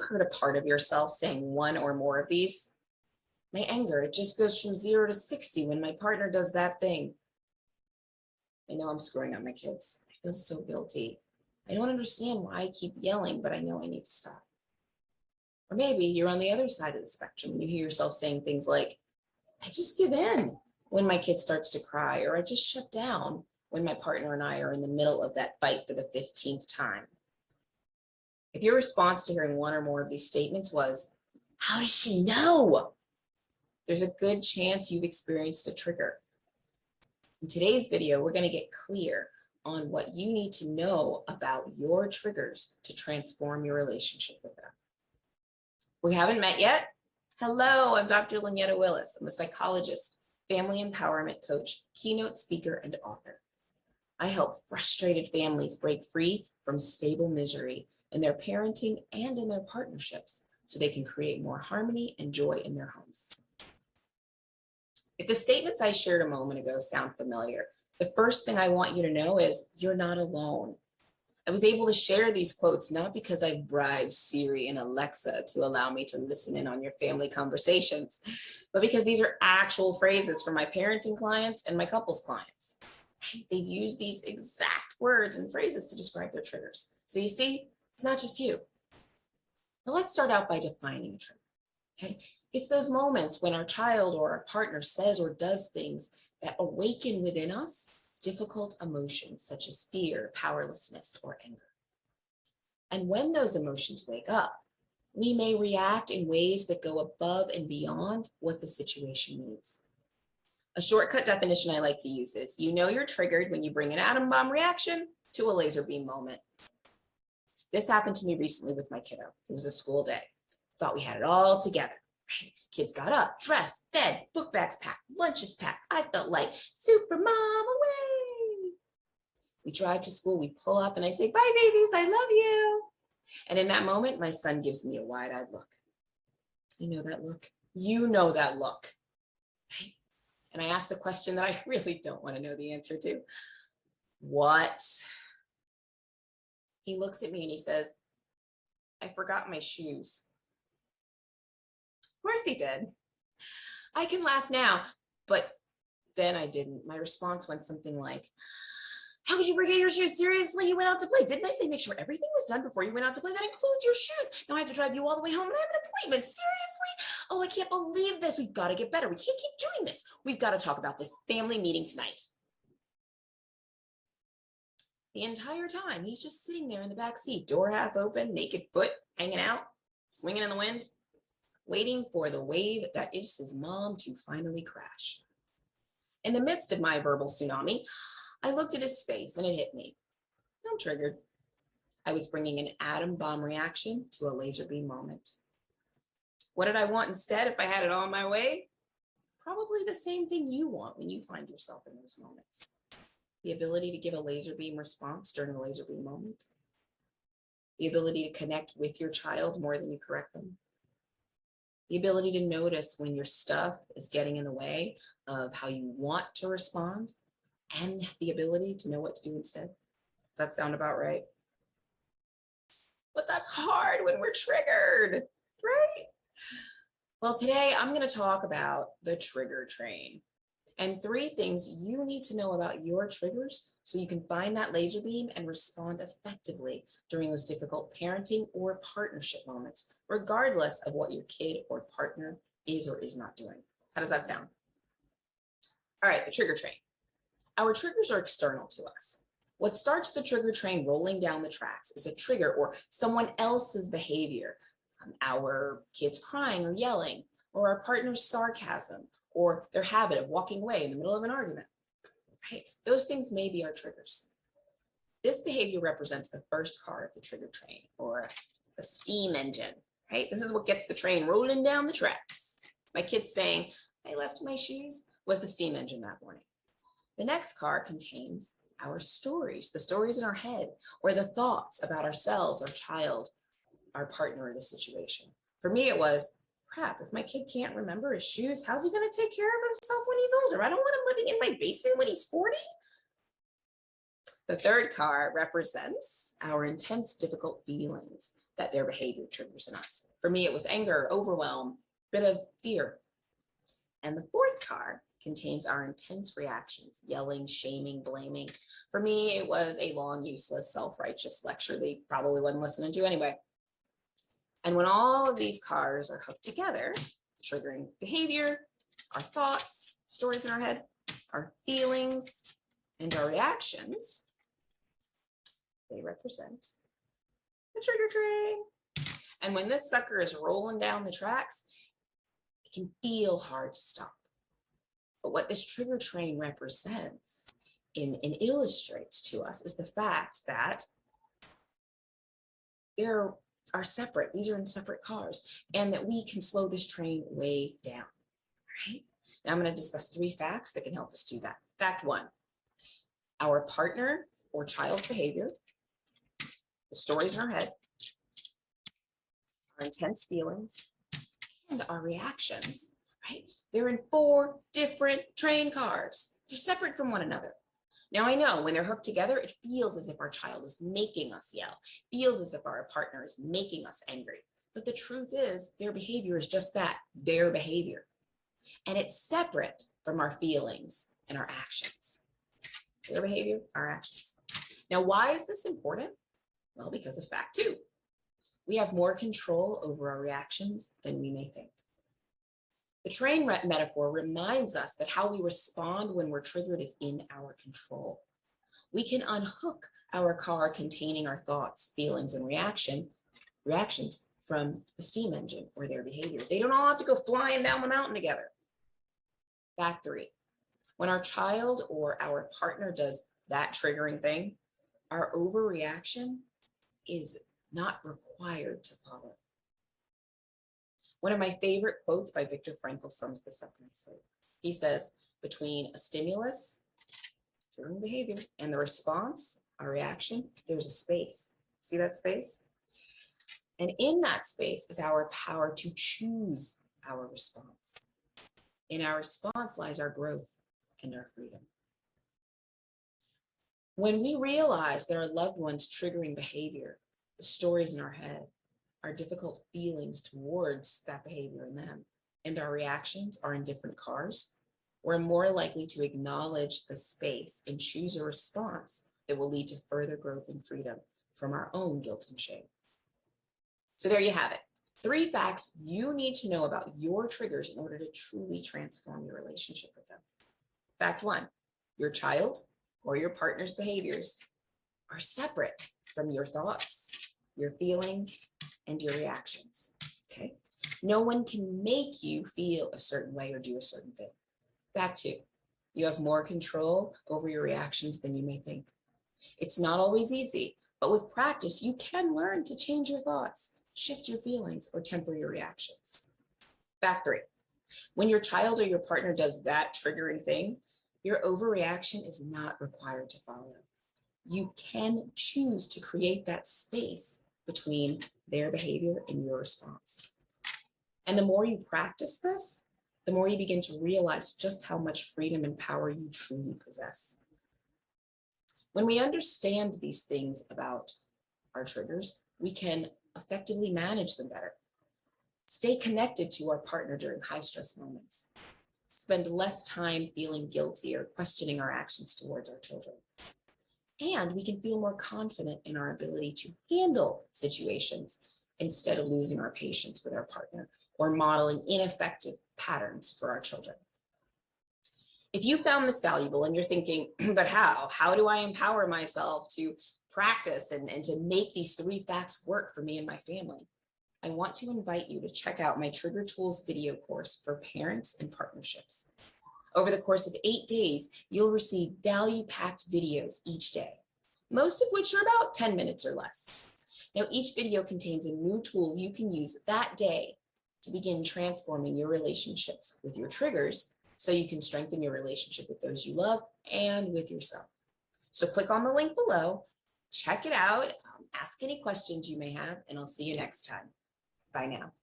heard a part of yourself saying one or more of these? My anger, it just goes from 0 to 60 when my partner does that thing. I know I'm screwing up my kids. I feel so guilty. I don't understand why I keep yelling, but I know I need to stop. Or maybe you're on the other side of the spectrum and you hear yourself saying things like, I just give in when my kid starts to cry, or I just shut down when my partner and I are in the middle of that fight for the 15th time. If your response to hearing one or more of these statements was, how does she know? There's a good chance you've experienced a trigger. In today's video, we're going to get clear on what you need to know about your triggers to transform your relationship with them. We haven't met yet? Hello, I'm Dr. Lynyetta Willis. I'm a psychologist, family empowerment coach, keynote speaker, and author. I help frustrated families break free from stable misery in their parenting and in their partnerships so they can create more harmony and joy in their homes. If the statements I shared a moment ago sound familiar, the first thing I want you to know is you're not alone. I was able to share these quotes not because I bribed Siri and Alexa to allow me to listen in on your family conversations, but because these are actual phrases from my parenting clients and my couples clients. They use these exact words and phrases to describe their triggers. So you see, it's not just you. Now let's start out by defining a trigger, okay? It's those moments when our child or our partner says or does things that awaken within us difficult emotions such as fear, powerlessness, or anger. And when those emotions wake up, we may react in ways that go above and beyond what the situation needs. A shortcut definition I like to use is, you know you're triggered when you bring an atom bomb reaction to a laser beam moment. This happened to me recently with my kiddo. It was a school day. Thought we had it all together. Right? Kids got up, dressed, fed, book bags packed, lunches packed. I felt like super mom away. We drive to school, we pull up, and I say, bye, babies, I love you. And in that moment, my son gives me a wide-eyed look. You know that look? You know that look. Right? And I ask the question that I really don't want to know the answer to. What? He looks at me and he says, I forgot my shoes. Of course he did. I can laugh now, but then I didn't. My response went something like, how could you forget your shoes? Seriously, you went out to play. Didn't I say make sure everything was done before you went out to play? That includes your shoes. Now I have to drive you all the way home and I have an appointment. Seriously? Oh, I can't believe this. We've got to get better. We can't keep doing this. We've got to talk about this family meeting tonight. The entire time, he's just sitting there in the back seat, door half open, naked foot hanging out, swinging in the wind, waiting for the wave that is his mom to finally crash. In the midst of my verbal tsunami, I looked at his face and it hit me. I'm triggered. I was bringing an atom bomb reaction to a laser beam moment. What did I want instead if I had it all my way? Probably the same thing you want when you find yourself in those moments. The ability to give a laser beam response during a laser beam moment. The ability to connect with your child more than you correct them. The ability to notice when your stuff is getting in the way of how you want to respond, and the ability to know what to do instead. Does that sound about right? But that's hard when we're triggered, right? Well, today I'm going to talk about the trigger train and 3 things you need to know about your triggers so you can find that laser beam and respond effectively during those difficult parenting or partnership moments, regardless of what your kid or partner is or is not doing. How does that sound? All right, the trigger train. Our triggers are external to us. What starts the trigger train rolling down the tracks is a trigger or someone else's behavior. Our kids crying or yelling, or our partner's sarcasm, or their habit of walking away in the middle of an argument. Right? Those things may be our triggers. This behavior represents the first car of the trigger train, or the steam engine. Right? This is what gets the train rolling down the tracks. My kid saying, I left my shoes, was the steam engine that morning. The next car contains our stories, the stories in our head, or the thoughts about ourselves, our child, our partner, or the situation. For me, it was, crap, if my kid can't remember his shoes, how's he going to take care of himself when he's older? I don't want him living in my basement when he's 40. The third car represents our intense, difficult feelings, that their behavior triggers in us. For me, it was anger, overwhelm, bit of fear. And the fourth card contains our intense reactions, yelling, shaming, blaming. For me, it was a long, useless, self-righteous lecture they probably wasn't listening to anyway. And when all of these cards are hooked together, triggering behavior, our thoughts, stories in our head, our feelings, and our reactions, they represent the trigger train. And when this sucker is rolling down the tracks, it can feel hard to stop. But what this trigger train represents and illustrates to us is the fact that there are separate, these are in separate cars, and that we can slow this train way down, right? Now I'm going to discuss 3 facts that can help us do that. Fact 1, our partner or child's behavior, the stories in our head, our intense feelings, and our reactions, right? They're in 4 different train cars. They're separate from one another. Now I know when they're hooked together, it feels as if our child is making us yell, feels as if our partner is making us angry. But the truth is their behavior is just that, their behavior. And it's separate from our feelings and our actions. Their behavior, our actions. Now, why is this important? Well, because of fact 2. We have more control over our reactions than we may think. The train metaphor reminds us that how we respond when we're triggered is in our control. We can unhook our car containing our thoughts, feelings, and reactions from the steam engine or their behavior. They don't all have to go flying down the mountain together. Fact 3, when our child or our partner does that triggering thing, our overreaction is not required to follow. One of my favorite quotes by Viktor Frankl sums this up nicely. He says, between a stimulus, triggering behavior, and the response, our reaction, there's a space. See that space? And in that space is our power to choose our response. In our response lies our growth and our freedom. When we realize that our loved one's triggering behavior, the stories in our head, our difficult feelings towards that behavior in them, and our reactions are in different cars, we're more likely to acknowledge the space and choose a response that will lead to further growth and freedom from our own guilt and shame. So there you have it. 3 facts you need to know about your triggers in order to truly transform your relationship with them. Fact 1, your child or your partner's behaviors are separate from your thoughts, your feelings, and your reactions, okay? No one can make you feel a certain way or do a certain thing. Fact 2, you have more control over your reactions than you may think. It's not always easy, but with practice, you can learn to change your thoughts, shift your feelings, or temper your reactions. Fact 3, when your child or your partner does that triggering thing, your overreaction is not required to follow. You can choose to create that space between their behavior and your response. And the more you practice this, the more you begin to realize just how much freedom and power you truly possess. When we understand these things about our triggers, we can effectively manage them better. Stay connected to our partner during high stress moments. Spend less time feeling guilty or questioning our actions towards our children. And we can feel more confident in our ability to handle situations instead of losing our patience with our partner or modeling ineffective patterns for our children. If you found this valuable and you're thinking, but how? How do I empower myself to practice and to make these 3 facts work for me and my family? I want to invite you to check out my Trigger Tools video course for parents and partnerships. Over the course of 8 days, you'll receive value-packed videos each day, most of which are about 10 minutes or less. Now, each video contains a new tool you can use that day to begin transforming your relationships with your triggers so you can strengthen your relationship with those you love and with yourself. So click on the link below, check it out, ask any questions you may have, and I'll see you next time. Bye now.